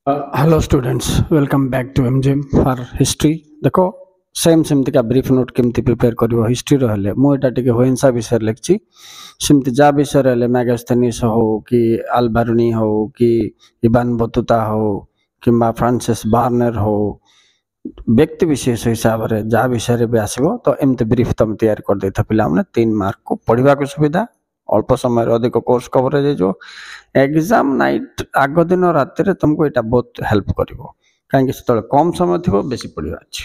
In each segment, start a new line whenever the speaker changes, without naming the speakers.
Hello students, welcome back to MGM for history. देखो सेम सेमती का ब्रीफ नोट केमती प्रिपेयर करिवो हिस्ट्री रहले मुझे टिके होइंसा विषय लिखछि सेमती जा विषय रहले मैगस्थेनिस हो कि अल्बर्नी हो कि इबान बतुता हो किंबा फ्रांसिस बार्नर हो व्यक्ति विशेष हिसाब रे जा विषय भी आसबो तो एमती ब्रीफ तुम तैयार कर देता पिला हमने 3 मार्क को पढ़िबा को सुविधा अल्प समय अधिक कोर्स कवरेज जो एग्जाम नाइट आग दिन रात तुमको यहाँ बहुत हेल्प कर कहीं कम समय थी बेसी पढ़ा अच्छी।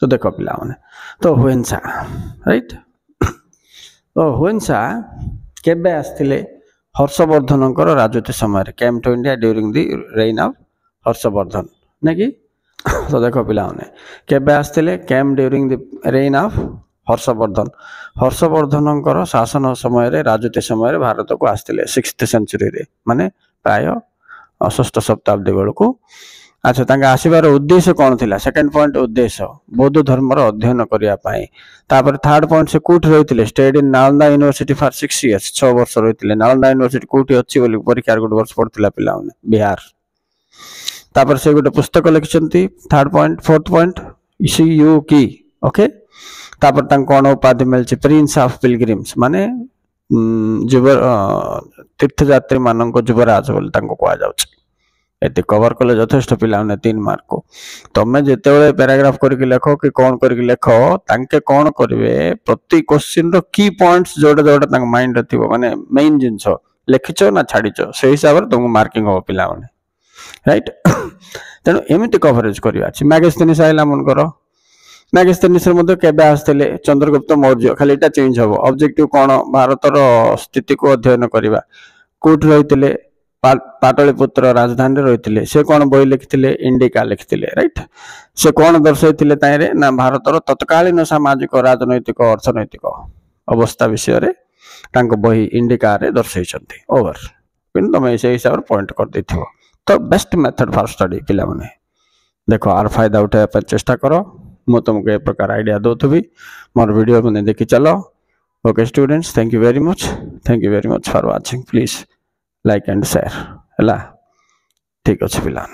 तो देख पिला माने तो हुएंसा राइट तो हुएंसा केबे आसथिले हर्षवर्धन राजत्व समय came to India during the reign of Harshvardhan ना कि तो देख पिला माने केबे आसथिले came during the reign of Harshvardhan Harshvardhan शासन समय राजत्व समय भारत को आसते 6th सेंचुरी रे माने प्राय 6th शताब्दी बेलू। अच्छा आसबार उद्देश्य कौन थिला? सेकंड पॉइंट उद्देश्य बौद्ध धर्म अध्ययन करने। थर्ड पॉइंट से कौट रही stayed in Nalanda university for 6 years 6 वर्ष रही नालंदा यूनिवर्सिटी कौटी अच्छी बोली परीक्षा गोटे वर्ष पढ़ा पिला बिहार। तापर से गोटे पुस्तक लिखिं थर्ड पॉइंट फोर्थ पॉइंट सी यू की ओके। तापर कौन उपाधि मिली प्रिंस ऑफ पिलग्रिम्स माने तीर्थयात्री मान युवराज बोली कह कवर कले यथेष्ट पिला 3 मार्क को तुम्हें जिते पैराग्राफ करके लेख कि कौन करके लेख तांके कौन करेंगे प्रति क्वेश्चन रो की पॉइंट्स जोड़ा जोड़ा माइंड थी माने मेन जिनस लिखिच ना छाड़ीच से हिसाब से तुमको मार्किंग हम पिला राइट। तेणु एमती कवरेज करवा मैगस्थेनिस आइला मनकर मैगस्थेनिस आसते चंद्रगुप्त मौर्य खाली चेंज हम ऑब्जेक्टिव कौन भारतर स्थिति को अध्ययन करवा कौट रही पाटलिपुत्र राजधानी रही से कौन बही लिखिले इंडिका लिखिले राइट। से कौन दर्शाई ना भारतर तत्कालीन सामाजिक राजनैतिक अर्थनैतिक अवस्था विषय रे बही इंडिका रे दर्शाई ओवर कि तुम से हिसाब से पॉइंट कर देथिबो। तो बेस्ट मेथड फॉर स्टडी पिला माने देखो आर फायदा उठाया चेष्टा करो मु तुमको ए प्रकार आइडिया दूथी मोर वीडियो मैंने देखी चलो। Okay students, thank you very much for watching. Please like and share है ठीक अच्छे पिला।